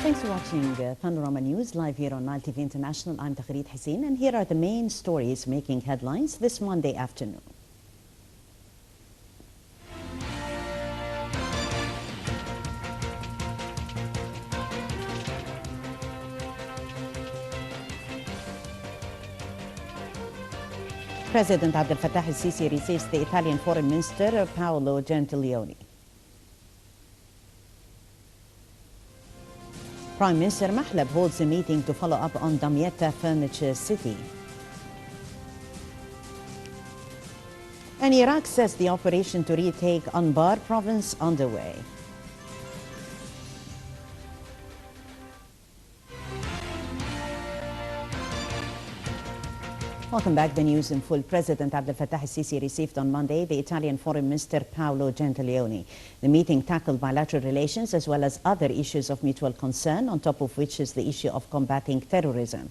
Thanks for watching Panorama News live here on Nile TV International. I'm Takheed Hussein, and here are the main stories making headlines this Monday afternoon. President Abdel Fattah al-Sisi receives the Italian Foreign Minister Paolo Gentiloni. Prime Minister Mahlab holds a meeting to follow up on Damietta Furniture City. And Iraq says the operation to retake Anbar province underway. Welcome back. The news in full. President Abdel Fattah al-Sisi received on Monday the Italian Foreign Minister Paolo Gentiloni. The meeting tackled bilateral relations as well as other issues of mutual concern, on top of which is the issue of combating terrorism.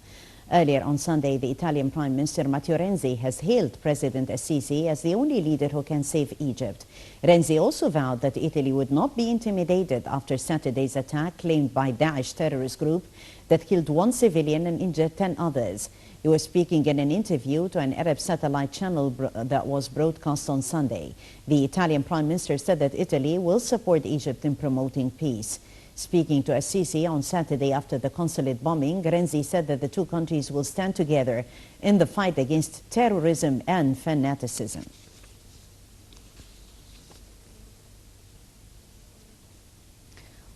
Earlier on Sunday, the Italian Prime Minister Matteo Renzi has hailed President al-Sisi as the only leader who can save Egypt. Renzi also vowed that Italy would not be intimidated after Saturday's attack claimed by Daesh terrorist group that killed 1 civilian and injured 10 others. He was speaking in an interview to an Arab satellite channel that was broadcast on Sunday. The Italian Prime Minister said that Italy will support Egypt in promoting peace. Speaking to al-Sisi on Saturday after the consulate bombing, Renzi said that the two countries will stand together in the fight against terrorism and fanaticism.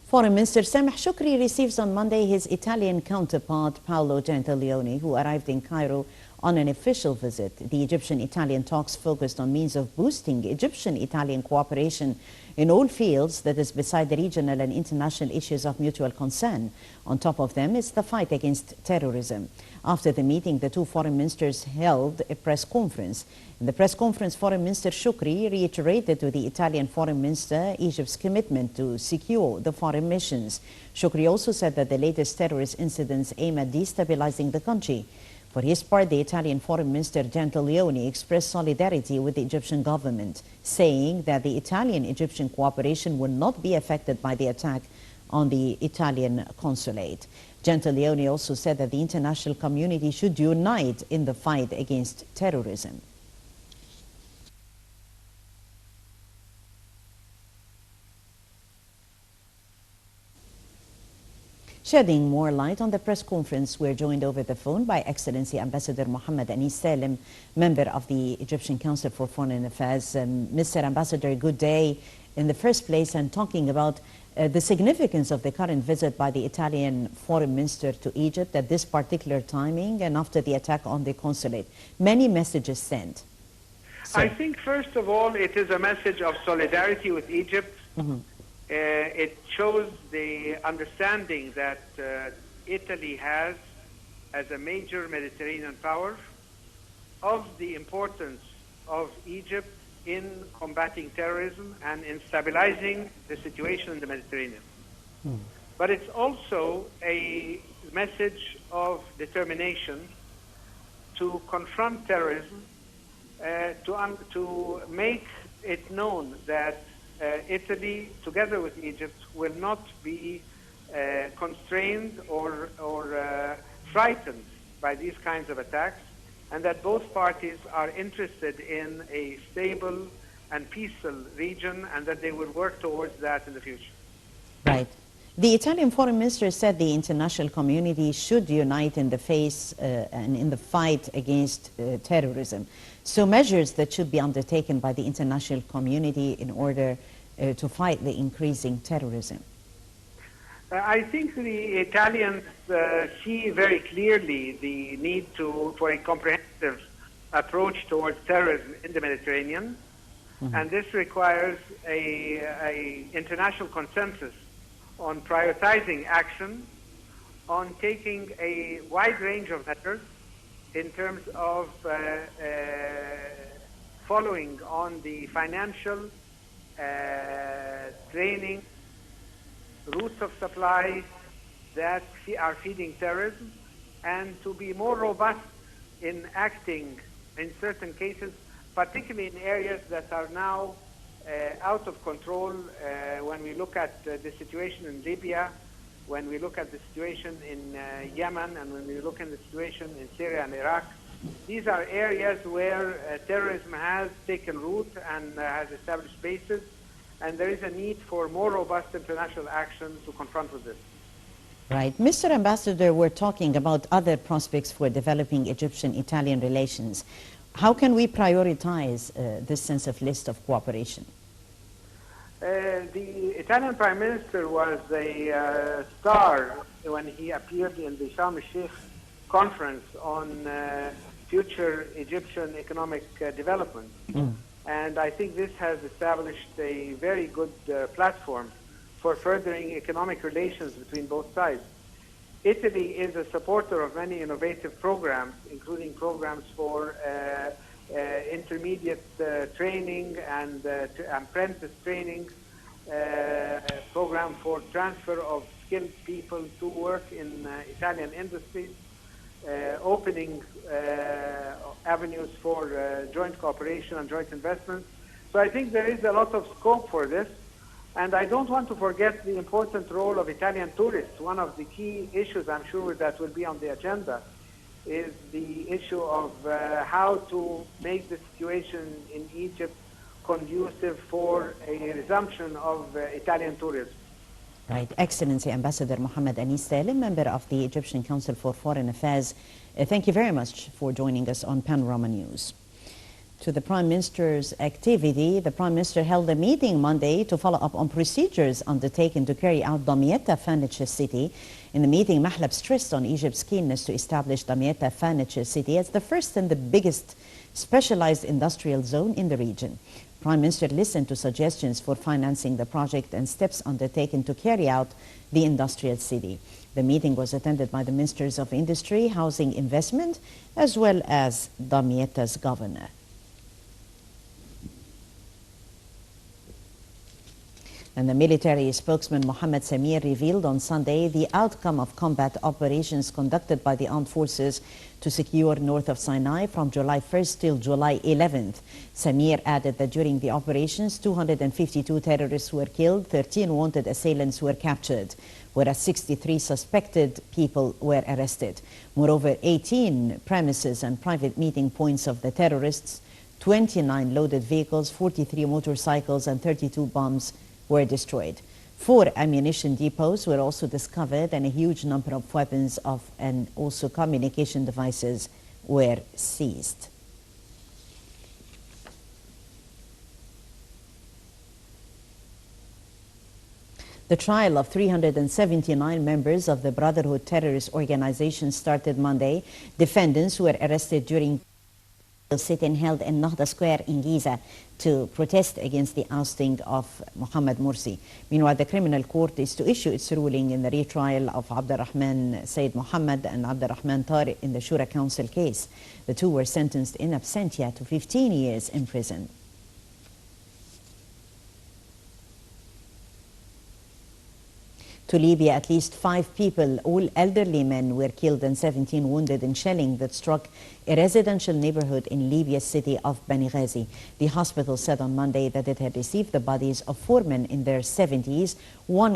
Foreign Minister Sameh Shoukry receives on Monday his Italian counterpart Paolo Gentiloni, who arrived in Cairo on an official visit. The Egyptian-Italian talks focused on means of boosting Egyptian-Italian cooperation in all fields, that is beside the regional and international issues of mutual concern. On top of them is the fight against terrorism. After the meeting, the two foreign ministers held a press conference. In the press conference, Foreign Minister Shoukry reiterated to the Italian Foreign Minister Egypt's commitment to secure the foreign missions. Shoukry also said that the latest terrorist incidents aim at destabilizing the country. For his part, the Italian Foreign Minister Gentiloni expressed solidarity with the Egyptian government, saying that the Italian-Egyptian cooperation will not be affected by the attack on the Italian consulate. Gentiloni also said that the international community should unite in the fight against terrorism. Shedding more light on the press conference, we're joined over the phone by Excellency Ambassador Mohammed Anis Salim, member of the Egyptian Council for Foreign Affairs. Mr. Ambassador, good day in the first place, and talking about the significance of the current visit by the Italian Foreign Minister to Egypt at this particular timing and after the attack on the consulate. Many messages sent. I think, first of all, it is a message of solidarity with Egypt. It shows the understanding that Italy has as a major Mediterranean power of the importance of Egypt in combating terrorism and in stabilizing the situation in the Mediterranean. But it's also a message of determination to confront terrorism, to make it known that Italy, together with Egypt, will not be constrained or frightened by these kinds of attacks, and that both parties are interested in a stable and peaceful region, and that they will work towards that in the future. Right. The Italian Foreign Minister said the international community should unite in the face and in the fight against terrorism. So measures that should be undertaken by the international community in order to fight the increasing terrorism. I think the Italians see very clearly the need for a comprehensive approach towards terrorism in the Mediterranean, and this requires a international consensus on prioritizing action, on taking a wide range of measures in terms of following on the financial, training, routes of supply that are feeding terrorism, and to be more robust in acting in certain cases, particularly in areas that are now out of control. When we look at the situation in Libya, when we look at the situation in Yemen, and when we look at the situation in Syria and Iraq, these are areas where terrorism has taken root and has established bases, and there is a need for more robust international action to confront with this. Right. Mr. Ambassador, we're talking about other prospects for developing Egyptian-Italian relations. How can we prioritize this sense of list of cooperation? The Italian Prime Minister was a star when he appeared in the Sharm el-Sheikh conference on future Egyptian economic development. And I think this has established a very good platform for furthering economic relations between both sides. Italy is a supporter of many innovative programs, including programs for intermediate training and apprentice training, program for transfer of skilled people to work in Italian industries, opening avenues for joint cooperation and joint investments. So I think there is a lot of scope for this. And I don't want to forget the important role of Italian tourists. One of the key issues, I'm sure, that will be on the agenda is the issue of how to make the situation in Egypt conducive for a resumption of Italian tourism. Right. Excellency Ambassador Mohammed Anis Salim, member of the Egyptian Council for Foreign Affairs, thank you very much for joining us on Panorama News. To the Prime Minister's activity, the Prime Minister held a meeting Monday to follow up on procedures undertaken to carry out Damietta Furniture City. In the meeting, Mahlab stressed on Egypt's keenness to establish Damietta Furniture City as the first and the biggest specialized industrial zone in the region. Prime Minister listened to suggestions for financing the project and steps undertaken to carry out the industrial city. The meeting was attended by the Ministers of Industry, Housing, Investment, as well as Damietta's governor. And the military spokesman Mohammed Samir revealed on Sunday the outcome of combat operations conducted by the armed forces to secure north of Sinai from July 1st till July 11th. Samir added that during the operations, 252 terrorists were killed, 13 wanted assailants were captured, whereas 63 suspected people were arrested. Moreover, 18 premises and private meeting points of the terrorists, 29 loaded vehicles, 43 motorcycles, and 32 bombs were destroyed. 4 ammunition depots were also discovered, and a huge number of weapons and also communication devices were seized. The trial of 379 members of the Brotherhood terrorist organization started Monday. Defendants who were arrested during the sit-in held in Nahda Square in Giza to protest against the ousting of Mohammed Morsi. Meanwhile, the criminal court is to issue its ruling in the retrial of Abdurrahman Said Mohammed and Abdurrahman Tariq in the Shura Council case. The two were sentenced in absentia to 15 years in prison. To Libya, at least 5 people, all elderly men, were killed and 17 wounded in shelling that struck a residential neighborhood in Libya's city of Benghazi. The hospital said on Monday that it had received the bodies of 4 men in their 70s, 1